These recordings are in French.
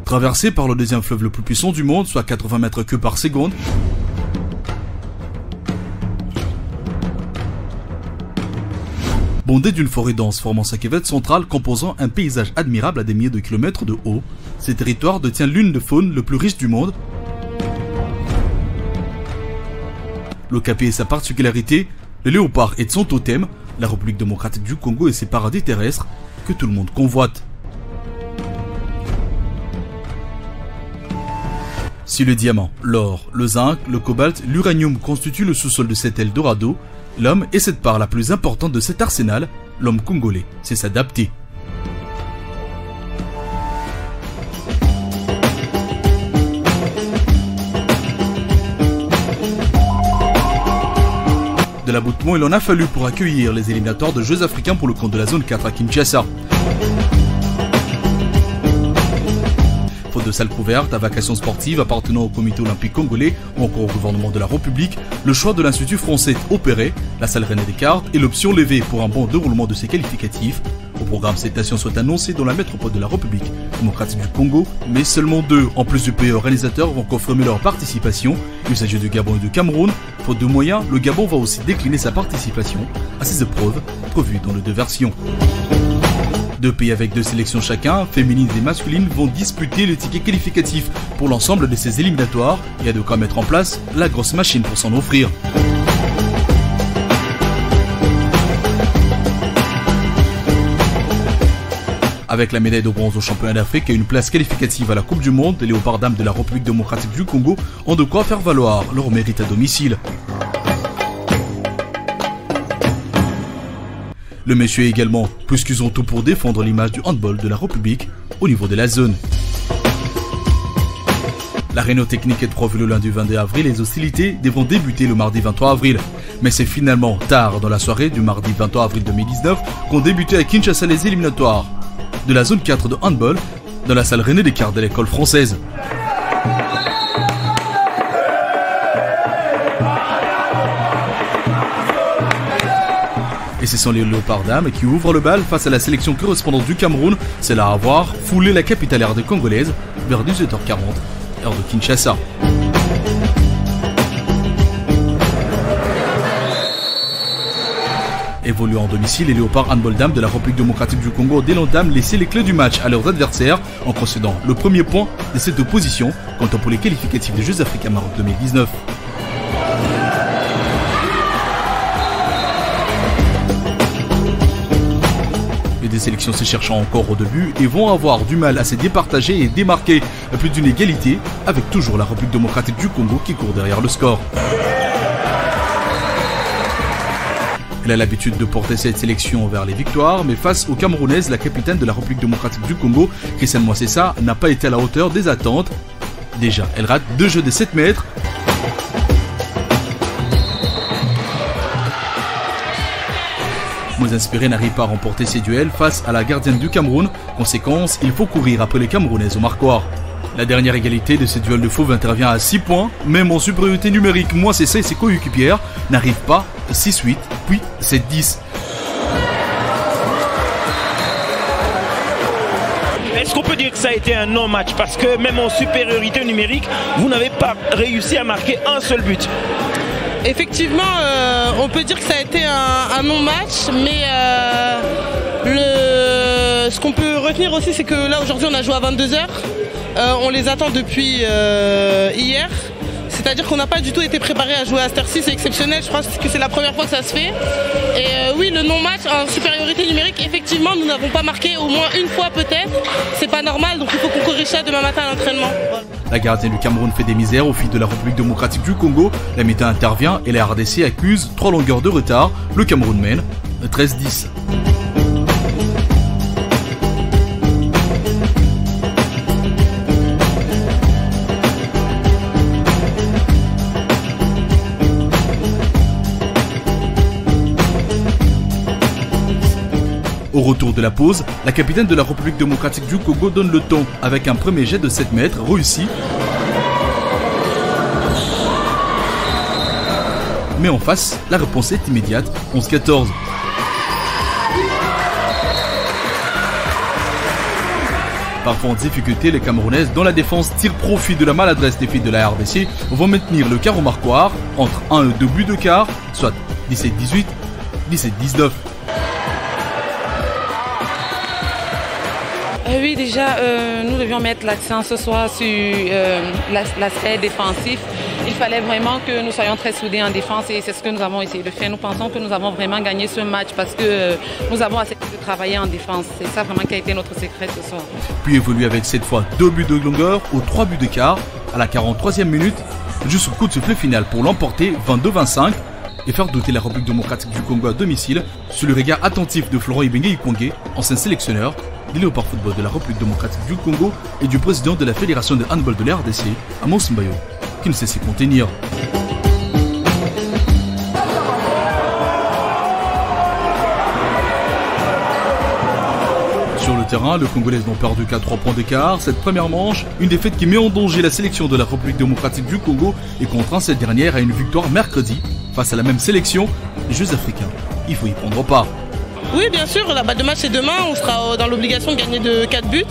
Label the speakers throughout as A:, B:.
A: Traversé par le deuxième fleuve le plus puissant du monde, soit 80 mètres cubes par seconde, bondé d'une forêt dense formant sa cuvette centrale composant un paysage admirable à des milliers de kilomètres de haut, ce territoire détient l'une des faunes le plus riche du monde. L'okapi est sa particularité, le léopard est son totem, la République démocratique du Congo et ses paradis terrestres que tout le monde convoite. Si le diamant, l'or, le zinc, le cobalt, l'uranium constituent le sous-sol de cet Eldorado, l'homme est cette part la plus importante de cet arsenal, l'homme congolais sait s'adapter. De l'aboutement, il en a fallu pour accueillir les éliminatoires de Jeux africains pour le compte de la zone 4 à Kinshasa. Faute de salles couvertes, à vacations sportives appartenant au comité olympique congolais ou encore au gouvernement de la République, le choix de l'Institut français est opéré, la salle René Descartes et l'option levée pour un bon déroulement de ses qualificatifs. Au programme, cette nation soit annoncée dans la métropole de la République démocratique du Congo, mais seulement deux, en plus du pays organisateur, vont confirmer leur participation. Il s'agit du Gabon et du Cameroun. Faute de moyens, le Gabon va aussi décliner sa participation à ces épreuves prévues dans les deux versions. Deux pays avec deux sélections chacun, féminines et masculines, vont disputer le ticket qualificatif pour l'ensemble de ces éliminatoires. Il y a de quoi mettre en place la grosse machine pour s'en offrir. Avec la médaille de bronze au championnat d'Afrique et une place qualificative à la Coupe du Monde, les léopards dames de la République démocratique du Congo ont de quoi faire valoir leur mérite à domicile. Le monsieur également, puisqu'ils ont tout pour défendre l'image du handball de la République au niveau de la zone. La réunion technique est prévue le lundi 22 avril et les hostilités devront débuter le mardi 23 avril. Mais c'est finalement tard dans la soirée du mardi 23 avril 2019 qu'ont débuté à Kinshasa les éliminatoires de la zone 4 de handball dans la salle René Descartes de l'école française. Et ce sont les léopards dames qui ouvrent le bal face à la sélection correspondante du Cameroun. C'est là à voir fouler la capitale RD congolaise vers 18h40, heure de Kinshasa. Évoluant en domicile, les léopards handball dames de la République démocratique du Congo dès l'entame laissaient les clés du match à leurs adversaires en concédant le premier point de cette opposition, comptant pour les qualificatifs des Jeux africains Maroc 2019. Les deux sélections se cherchant encore au début et vont avoir du mal à se départager et démarquer à plus d'une égalité, avec toujours la République démocratique du Congo qui court derrière le score. Elle a l'habitude de porter cette sélection vers les victoires, mais face aux Camerounaises, la capitaine de la République démocratique du Congo, Christiane Moussessa, n'a pas été à la hauteur des attentes. Déjà, elle rate 2 jeux de 7 mètres. Moins inspirée n'arrive pas à remporter ses duels face à la gardienne du Cameroun. Conséquence, il faut courir après les Camerounaises au marquoir. La dernière égalité de ce duel de fauve intervient à 6 points, même en supériorité numérique, Moussessa et ses coéquipières n'arrivent pas 6-8, puis 7-10.
B: Est-ce qu'on peut dire que ça a été un non-match? Parce que même en supériorité numérique, vous n'avez pas réussi à marquer un seul but.
C: Effectivement, on peut dire que ça a été un non-match, mais ce qu'on peut retenir aussi, c'est que là aujourd'hui on a joué à 22h. On les attend depuis hier. C'est-à-dire qu'on n'a pas du tout été préparé à jouer à cette heure-ci, c'est exceptionnel, je crois que c'est la première fois que ça se fait. Et oui, le non-match en supériorité numérique, effectivement, nous n'avons pas marqué au moins une fois peut-être. C'est pas normal, donc il faut qu'on corrige ça demain matin à l'entraînement. Voilà.
A: La gardienne du Cameroun fait des misères au fil de la République démocratique du Congo. La mi-temps intervient et la RDC accuse 3 longueurs de retard. Le Cameroun mène 13-10. Au retour de la pause, la capitaine de la République démocratique du Congo donne le ton avec un premier jet de 7 mètres réussi. Mais en face, la réponse est immédiate, 11-14. Parfois en difficulté, les Camerounaises, dont la défense tire profit de la maladresse des filles de la RDC, vont maintenir le quart au marquoir entre 1 et 2 buts de quart, soit 17-18, 17-19.
D: Oui, déjà, nous devions mettre l'accent ce soir sur l'aspect défensif. Il fallait vraiment que nous soyons très soudés en défense et c'est ce que nous avons essayé de faire. Nous pensons que nous avons vraiment gagné ce match parce que nous avons accepté de travailler en défense. C'est ça vraiment qui a été notre secret ce soir.
A: Puis évolue avec cette fois 2 buts de longueur aux 3 buts de quart à la 43e minute, jusqu'au coup de sifflet final pour l'emporter 22-25 et faire douter la République démocratique du Congo à domicile sous le regard attentif de Florent Ibenge Ikongé, ancien sélectionneur des Léopards Football de la République démocratique du Congo et du président de la Fédération de handball de la RDC, Amos Mbayo, qui ne sait s'y contenir. Sur le terrain, le Congolais n'ont perdu qu'à 3 points d'écart. Cette première manche, une défaite qui met en danger la sélection de la République démocratique du Congo et contraint cette dernière à une victoire mercredi face à la même sélection des Jeux africains. Il faut y prendre part.
C: Oui, bien sûr, la balle de match c'est demain, on sera dans l'obligation de gagner de 4 buts.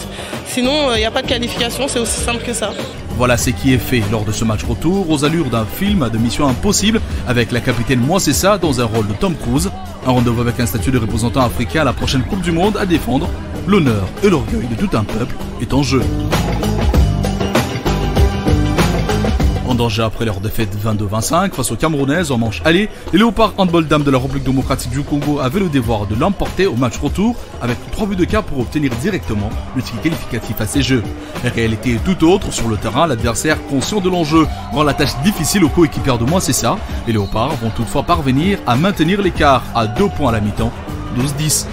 C: Sinon, il n'y a pas de qualification, c'est aussi simple que ça.
A: Voilà ce qui est fait lors de ce match retour, aux allures d'un film de Mission Impossible, avec la capitaine Mouassessa dans un rôle de Tom Cruise. Un rendez-vous avec un statut de représentant africain à la prochaine Coupe du Monde à défendre. L'honneur et l'orgueil de tout un peuple est en jeu. En danger après leur défaite 22-25 face aux Camerounaises en manche aller, les Léopards handball dames de la République démocratique du Congo avaient le devoir de l'emporter au match retour avec 3 buts de quart pour obtenir directement le ticket qualificatif à ces Jeux. La réalité est tout autre. Sur le terrain, l'adversaire conscient de l'enjeu rend la tâche difficile aux coéquipiers de Mouassessa. Les Léopards vont toutefois parvenir à maintenir l'écart à 2 points à la mi-temps, 12-10.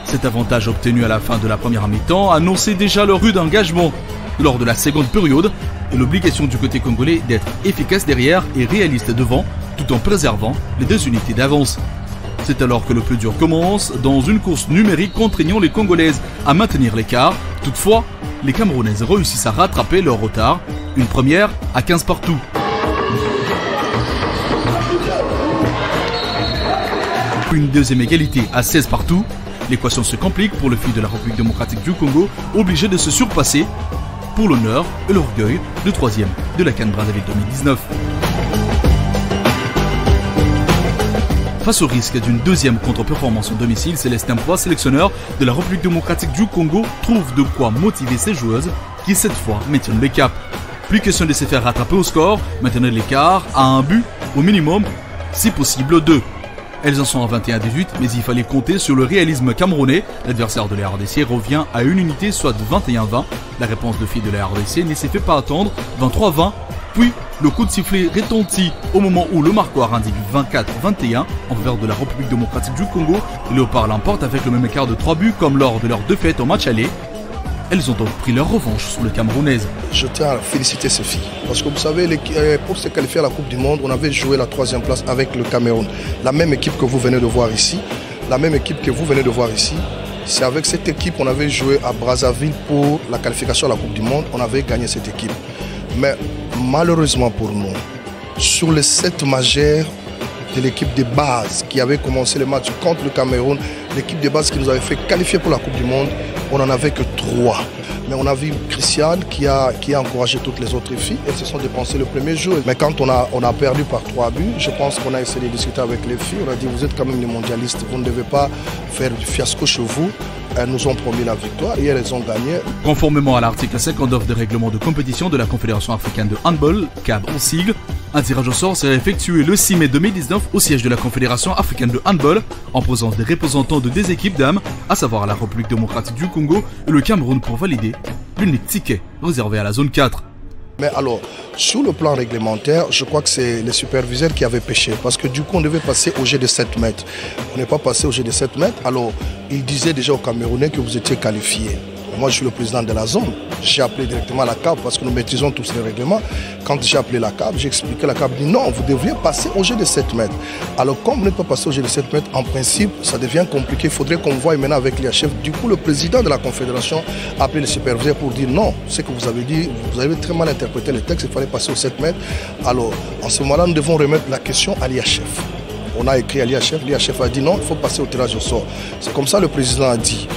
A: Cet avantage obtenu à la fin de la première mi-temps annonçait déjà le rude engagement lors de la seconde période et l'obligation du côté congolais d'être efficace derrière et réaliste devant tout en préservant les 2 unités d'avance. C'est alors que le plus dur commence dans une course numérique contraignant les Congolaises à maintenir l'écart. Toutefois, les Camerounaises réussissent à rattraper leur retard, une première à 15 partout. Une deuxième égalité à 16 partout. L'équation se complique pour le fils de la République démocratique du Congo, obligé de se surpasser pour l'honneur et l'orgueil de 3e de la CAN Brazzaville 2019. Face au risque d'une deuxième contre-performance au domicile, Célestin Poix, sélectionneur de la République démocratique du Congo, trouve de quoi motiver ses joueuses qui cette fois maintiennent le cap. Plus question de se faire rattraper au score, maintenir l'écart à un but au minimum, si possible 2. Elles en sont à 21-18, mais il fallait compter sur le réalisme camerounais. L'adversaire de la RDC revient à une unité, soit de 21-20. La réponse de filles de la RDC ne s'est fait pas attendre, 23-20. Puis, le coup de sifflet retentit au moment où le marqueur indique 24-21 en faveur de la République démocratique du Congo. Les Léopards l'emportent avec le même écart de 3 buts comme lors de leur défaite au match aller. Elles ont donc pris leur revanche sur les Camerounaises.
E: Je tiens à féliciter ces filles. Parce que vous savez, pour se qualifier à la Coupe du Monde, on avait joué la 3e place avec le Cameroun. La même équipe que vous venez de voir ici. C'est avec cette équipe qu'on avait joué à Brazzaville pour la qualification à la Coupe du Monde. On avait gagné cette équipe. Mais malheureusement pour nous, sur les 7 majeurs de l'équipe de base qui avait commencé le match contre le Cameroun, l'équipe de base qui nous avait fait qualifier pour la Coupe du Monde, on n'en avait que 3. Mais on a vu Christiane qui a encouragé toutes les autres filles. Elles se sont dépensées le premier jour. Mais quand on a perdu par 3 buts, je pense qu'on a essayé de discuter avec les filles. On a dit, vous êtes quand même les mondialistes, vous ne devez pas faire du fiasco chez vous. Elles nous ont promis la victoire et elles ont gagné.
A: Conformément à l'article 59 des règlements de compétition de la Confédération africaine de handball, CAB en sigle, un tirage au sort s'est effectué le 6 mai 2019 au siège de la Confédération africaine de handball, en présence des représentants de 2 équipes dames, à savoir la République démocratique du Congo et le Cameroun, pour valider l'unique ticket réservé à la zone 4.
E: Mais alors, sur le plan réglementaire, je crois que c'est les superviseurs qui avaient péché. Parce que du coup, on devait passer au jet de 7 mètres. On n'est pas passé au jet de 7 mètres. Alors, ils disaient déjà aux Camerounais que vous étiez qualifiés. Moi, je suis le président de la zone. J'ai appelé directement la CAB parce que nous maîtrisons tous les règlements. Quand j'ai appelé la CAB, j'ai expliqué, la CAB dit non, vous devriez passer au jet de 7 mètres. Alors, comme vous n'êtes pas passé au jet de 7 mètres, en principe, ça devient compliqué. Il faudrait qu'on voie maintenant avec l'IHF. Du coup, le président de la Confédération a appelé le superviseur pour dire non, ce que vous avez dit, vous avez très mal interprété le texte, il fallait passer au 7 mètres. Alors, en ce moment-là, nous devons remettre la question à l'IHF. On a écrit à l'IHF a dit non, il faut passer au tirage au sort. C'est comme ça le président a dit.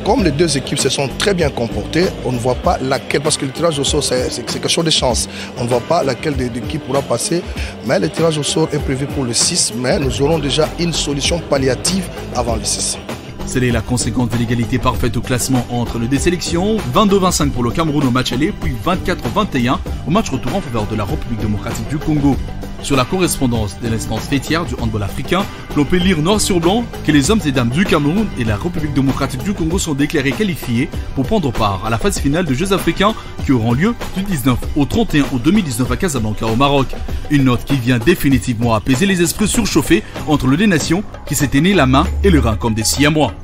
E: comme les deux équipes se sont très bien comportées, on ne voit pas laquelle, parce que le tirage au sort, c'est quelque chose de chance. On ne voit pas laquelle des équipes pourra passer, mais le tirage au sort est prévu pour le 6, mais nous aurons déjà une solution palliative avant le 6.
A: C'est la conséquence de l'égalité parfaite au classement entre les deux sélections, 22-25 pour le Cameroun au match aller, puis 24-21 au match retour en faveur de la République démocratique du Congo. Sur la correspondance de l'instance fêtière du handball africain, l'on peut lire noir sur blanc que les hommes et dames du Cameroun et la République démocratique du Congo sont déclarés qualifiés pour prendre part à la phase finale des Jeux africains qui auront lieu du 19 au 31 août 2019 à Casablanca au Maroc. Une note qui vient définitivement apaiser les esprits surchauffés entre les deux nations qui s'étaient nés la main et le rein comme des siamois.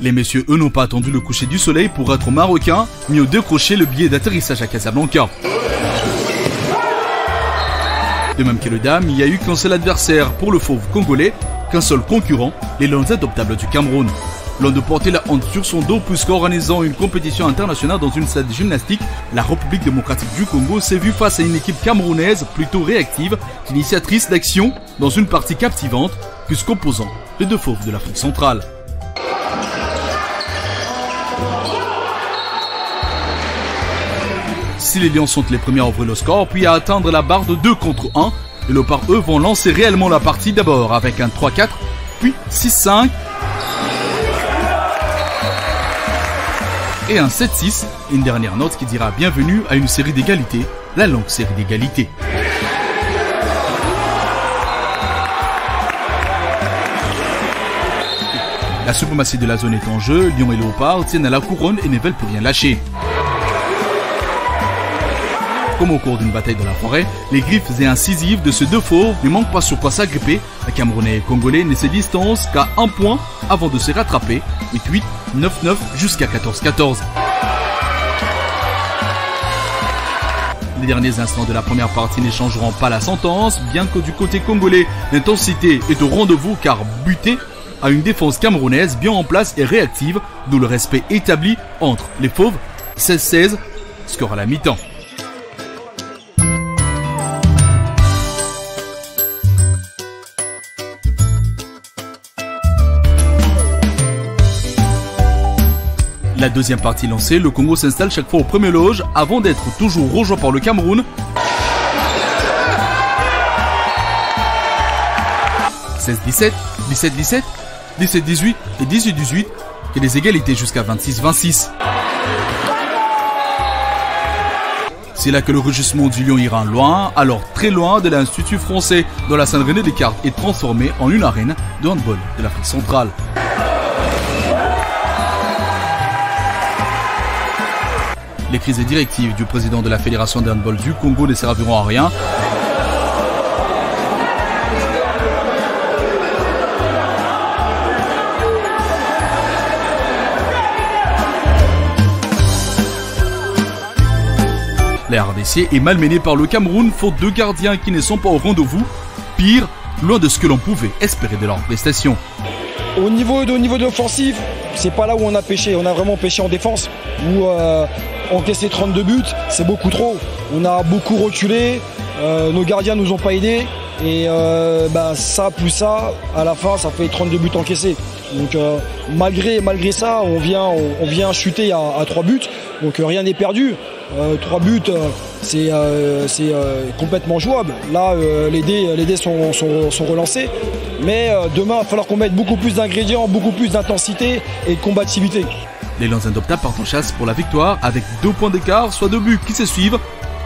A: Les messieurs, eux, n'ont pas attendu le coucher du soleil pour être marocains, mais ont décroché le billet d'atterrissage à Casablanca. De même que les dames, il n'y a eu qu'un seul adversaire pour le fauve congolais, qu'un seul concurrent, les Lions adoptables du Cameroun. L'on de porter la honte sur son dos puisqu'organisant une compétition internationale dans une salle de gymnastique, la République démocratique du Congo s'est vue face à une équipe camerounaise plutôt réactive qu'initiatrice d'action dans une partie captivante puisqu'opposant les deux fauves de l'Afrique centrale. Si les Lions sont les premiers à ouvrir le score, puis à atteindre la barre de 2 contre 1, les Léopards, eux, vont lancer réellement la partie d'abord avec un 3-4, puis 6-5 et un 7-6, une dernière note qui dira bienvenue à une série d'égalités, la longue série d'égalités. La suprématie de la zone est en jeu, Lions et Léopards tiennent à la couronne et ne veulent plus rien lâcher. Comme au cours d'une bataille dans la forêt, les griffes et incisives de ces deux fauves ne manquent pas sur quoi s'agripper. Les Camerounais et Congolais ne se distancent qu'à 1 point avant de se rattraper. 8-8, 9-9 jusqu'à 14-14. Les derniers instants de la première partie ne changeront pas la sentence, bien que du côté congolais, l'intensité est au rendez-vous car buté à une défense camerounaise bien en place et réactive, d'où le respect établi entre les fauves. 16-16, score à la mi-temps. La deuxième partie lancée, le Congo s'installe chaque fois au premier loge avant d'être toujours rejoint par le Cameroun. 16-17, 17-17, 17-18 et 18-18 et des égalités jusqu'à 26-26. C'est là que le rugissement du Lion ira loin, alors très loin de l'Institut français dont la salle René Descartes est transformée en une arène de handball de l'Afrique centrale. Les crises et directives du président de la Fédération de handball du Congo ne serviront à rien. La RDC est malmenée par le Cameroun, faute de gardiens qui ne sont pas au rendez-vous. Pire, loin de ce que l'on pouvait espérer de leur prestation.
F: Au niveau de l'offensive, c'est pas là où on a pêché. On a vraiment pêché en défense, où encaisser 32 buts, c'est beaucoup trop. On a beaucoup reculé, nos gardiens nous ont pas aidés. Et ça plus ça, à la fin, ça fait 32 buts encaissés. Donc malgré ça, on vient chuter à 3 buts. Donc rien n'est perdu. 3 buts, c'est complètement jouable. Là, les dés sont relancés. Mais demain, il va falloir qu'on mette beaucoup plus d'ingrédients, beaucoup plus d'intensité et de combativité.
A: Les Lions adoptables partent en chasse pour la victoire avec 2 points d'écart, soit 2 buts qui se suivent.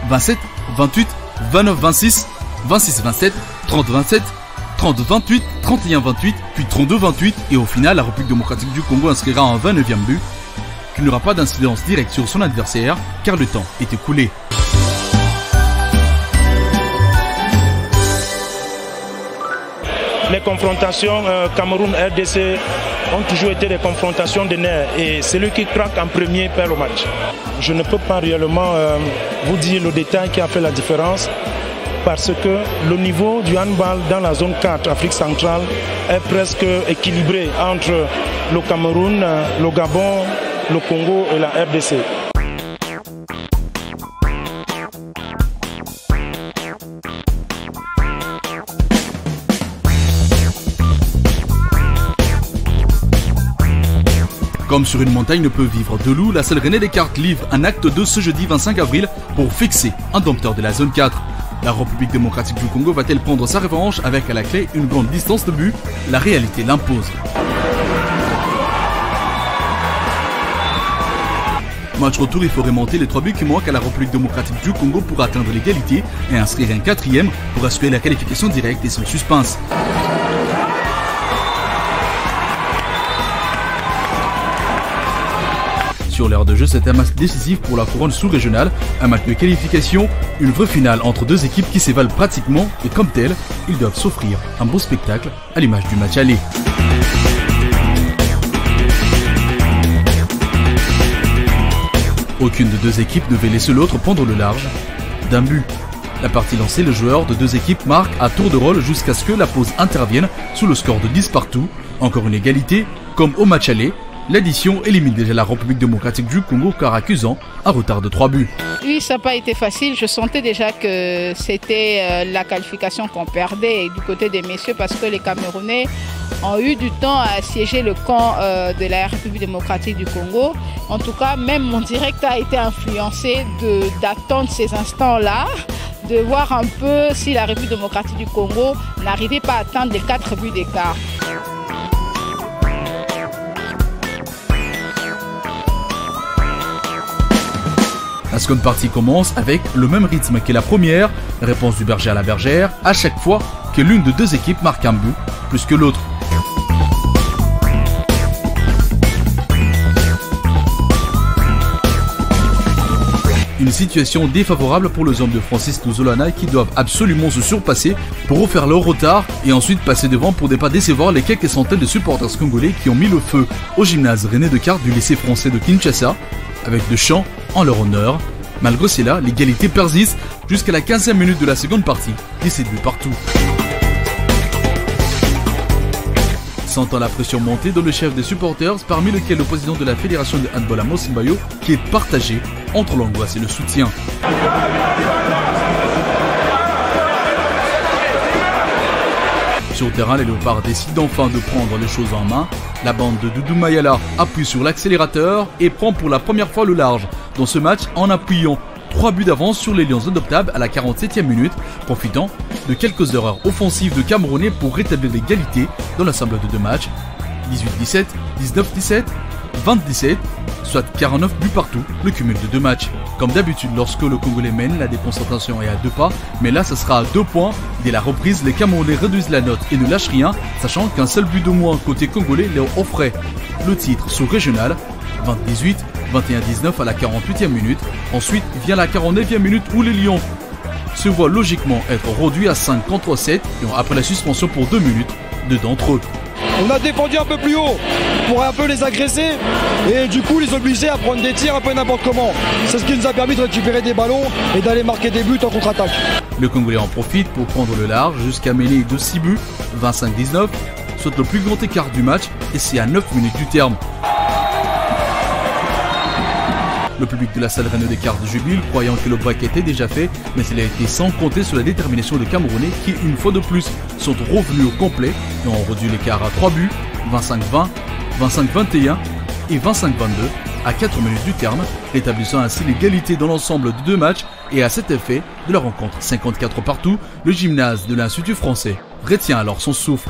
A: 27, 28, 29, 26, 26, 27, 30, 27, 30, 28, 31, 28, puis 32, 28. Et au final, la République démocratique du Congo inscrira un 29e but qui n'aura pas d'incidence directe sur son adversaire car le temps est écoulé.
B: Les confrontations Cameroun-RDC ont toujours été des confrontations de nerfs et celui qui craque en premier perd le match. Je ne peux pas réellement vous dire le détail qui a fait la différence parce que le niveau du handball dans la zone 4 Afrique centrale est presque équilibré entre le Cameroun, le Gabon, le Congo et la RDC.
A: Comme sur une montagne ne peut vivre de loup, la salle René Descartes livre un acte 2 ce jeudi 25 avril pour fixer un dompteur de la zone 4. La République démocratique du Congo va-t-elle prendre sa revanche avec à la clé une grande distance de but? La réalité l'impose. Match retour, il faut remonter les 3 buts qui manquent à la République démocratique du Congo pour atteindre l'égalité et inscrire un 4e pour assurer la qualification directe et sans suspense. Sur l'heure de jeu, c'est un match décisif pour la couronne sous-régionale, un match de qualification, une vraie finale entre deux équipes qui s'évalent pratiquement et comme telles, ils doivent s'offrir un beau spectacle à l'image du match aller. Aucune de deux équipes ne veut laisser l'autre prendre le large d'un but. La partie lancée, le joueur de deux équipes marque à tour de rôle jusqu'à ce que la pause intervienne sous le score de 10 partout. Encore une égalité, comme au match aller, l'addition élimine déjà la République démocratique du Congo car accusant un retard de 3 buts.
G: Oui, ça n'a pas été facile. Je sentais déjà que c'était la qualification qu'on perdait du côté des messieurs parce que les Camerounais ont eu du temps à assiéger le camp de la République démocratique du Congo. En tout cas, même mon direct a été influencé d'attendre ces instants-là, de voir un peu si la République démocratique du Congo n'arrivait pas à atteindre les 4 buts d'écart.
A: La seconde partie commence avec le même rythme que la première, réponse du berger à la bergère, à chaque fois que l'une de deux équipes marque un but plus que l'autre. Une situation défavorable pour les hommes de Francis Touzolana qui doivent absolument se surpasser pour refaire leur retard et ensuite passer devant pour ne pas décevoir les quelques centaines de supporters congolais qui ont mis le feu au gymnase René Descartes du lycée français de Kinshasa avec de chants en leur honneur. Malgré cela, l'égalité persiste jusqu'à la 15e minute de la seconde partie, 17 buts partout. Sentant la pression monter dans le chef des supporters, parmi lesquels le président de la fédération de handball Amos Simbayo, qui est partagé entre l'angoisse et le soutien. Sur le terrain, les Léopards décident enfin de prendre les choses en main. La bande de Doudou Mayala appuie sur l'accélérateur et prend pour la première fois le large dans ce match en appuyant 3 buts d'avance sur les Lions adoptables à la 47e minute, profitant de quelques erreurs offensives de Camerounais pour rétablir l'égalité dans l'ensemble de deux matchs. 18-17, 19-17, 20-17, soit 49 buts partout, le cumul de deux matchs. Comme d'habitude, lorsque le Congolais mène, la déconcentration est à 2 pas, mais là, ce sera à 2 points. Dès la reprise, les Camerounais réduisent la note et ne lâchent rien, sachant qu'un seul but de moins côté congolais leur offrait le titre sous-régional. 20-18, 21-19 à la 48e minute. Ensuite vient la 49e minute où les Lions se voient logiquement être réduits à 5 contre 7 et après la suspension pour 2 minutes, 2 d'entre eux.
F: On a défendu un peu plus haut pour un peu les agresser et du coup les obliger à prendre des tirs un peu n'importe comment. C'est ce qui nous a permis de récupérer des ballons et d'aller marquer des buts en contre-attaque.
A: Le Congolais en profite pour prendre le large jusqu'à mener de 6 buts, 25-19, soit le plus grand écart du match et c'est à 9 minutes du terme. Le public de la salle René Descartes jubile, croyant que le break était déjà fait, mais cela a été sans compter sur la détermination des Camerounais qui, une fois de plus, sont revenus au complet et ont réduit l'écart à 3 buts, 25-20, 25-21 et 25-22 à 4 minutes du terme, établissant ainsi l'égalité dans l'ensemble de deux matchs et à cet effet de la rencontre 54 partout, le gymnase de l'Institut français retient alors son souffle.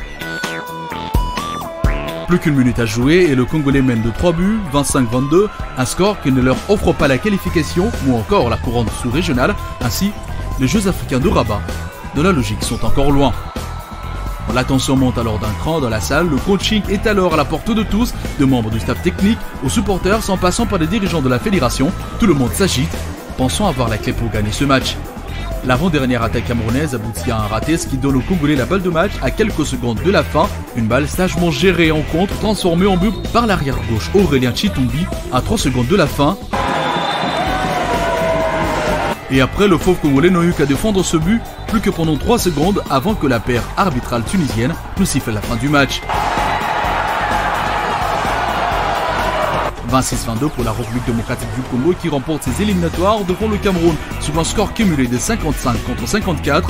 A: Plus qu'une minute à jouer et le Congolais mène de 3 buts, 25-22, un score qui ne leur offre pas la qualification ou encore la couronne sous-régionale. Ainsi, les Jeux africains de Rabat, de la logique, sont encore loin. La tension monte alors d'un cran dans la salle, le coaching est alors à la portée de tous, de membres du staff technique aux supporters, en passant par les dirigeants de la fédération. Tout le monde s'agite, pensant avoir la clé pour gagner ce match. L'avant-dernière attaque camerounaise aboutit à un raté, ce qui donne aux Congolais la balle de match à quelques secondes de la fin. Une balle sagement gérée en contre, transformée en but par l'arrière-gauche Aurélien Chitumbi à 3 secondes de la fin. Et après, le fauve Congolais n'a eu qu'à défendre ce but plus que pendant 3 secondes avant que la paire arbitrale tunisienne ne siffle la fin du match. 26-22 pour la République démocratique du Congo qui remporte ses éliminatoires devant le Cameroun sur un score cumulé de 55 contre 54.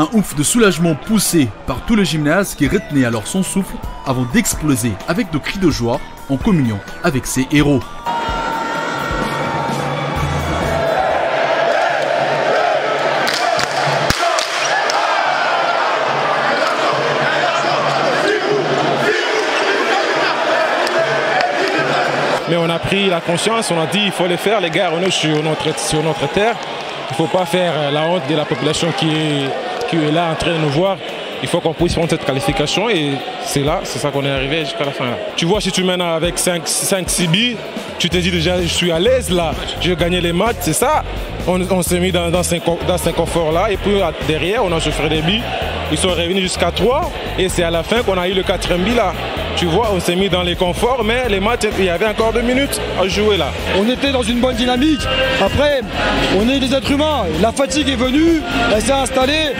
A: Un ouf de soulagement poussé par tout le gymnase qui retenait alors son souffle avant d'exploser avec de cris de joie en communion avec ses héros.
B: Mais on a pris la conscience, on a dit il faut le faire, les gars, on est sur notre terre. Il ne faut pas faire la honte de la population qui est là en train de nous voir. Il faut qu'on puisse prendre cette qualification et c'est ça qu'on est arrivé jusqu'à la fin. Là. Tu vois, si tu mènes avec 5-6 billes, tu te dis déjà je suis à l'aise là, je vais gagner les matchs, c'est ça. On s'est mis dans ce confort-là et puis derrière on a souffert des billes. Ils sont revenus jusqu'à 3 et c'est à la fin qu'on a eu le 4e billet là. Tu vois, on s'est mis dans les conforts, mais les matchs, il y avait encore 2 minutes à jouer là.
F: On était dans une bonne dynamique. Après, on est des êtres humains. La fatigue est venue, elle s'est installée.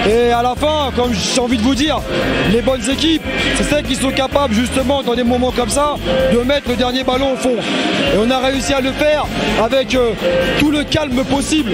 F: Et à la fin, comme j'ai envie de vous dire, les bonnes équipes, c'est celles qui sont capables justement dans des moments comme ça de mettre le dernier ballon au fond. Et on a réussi à le faire avec tout le calme possible.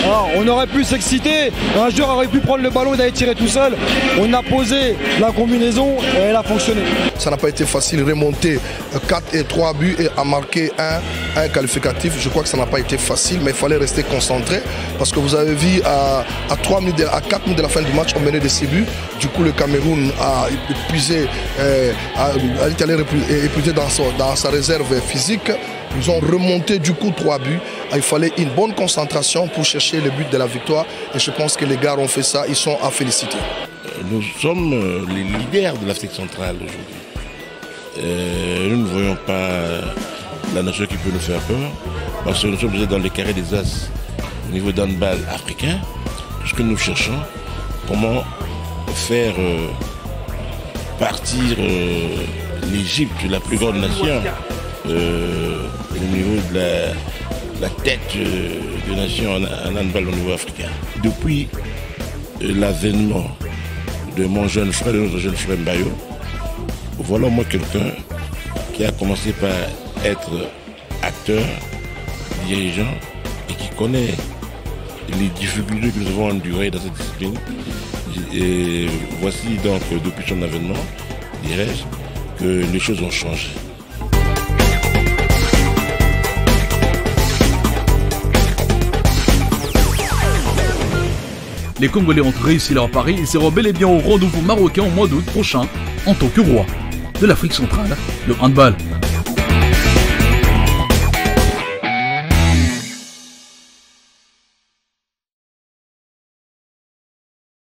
F: Alors, on aurait pu s'exciter, un joueur aurait pu prendre le ballon et d'aller tirer tout seul. On a posé la combinaison et elle a fonctionné.
E: Ça n'a pas été facile de remonter 4 et 3 buts et à marquer un qualificatif. Je crois que ça n'a pas été facile, mais il fallait rester concentré parce que vous avez vu à 4 minutes de la fin du match, on menait de 6 buts. Du coup, le Cameroun a épuisé, épuisé dans sa réserve physique. Ils ont remonté du coup 3 buts. Il fallait une bonne concentration pour chercher le but de la victoire. Et je pense que les gars ont fait ça. Ils sont à féliciter.
H: Nous sommes les leaders de l'Afrique centrale aujourd'hui. Nous ne voyons pas la nation qui peut nous faire peur. Parce que nous sommes déjà dans les carrés des As au niveau d'handball africain. Ce que nous cherchons, comment faire partir l'Égypte, la plus grande nation, au niveau de la tête de nation en handball au niveau africain. Depuis l'avènement de mon jeune frère, de notre jeune frère Mbayo, voilà moi quelqu'un qui a commencé par être acteur, dirigeant et qui connaît les difficultés que nous avons endurées dans cette discipline. Et voici donc depuis son avènement, dirais-je, que les choses ont changé.
A: Les Congolais ont réussi leur pari, ils seront bel et bien au rendez-vous marocain au mois d'août prochain en tant que roi de l'Afrique centrale, le handball.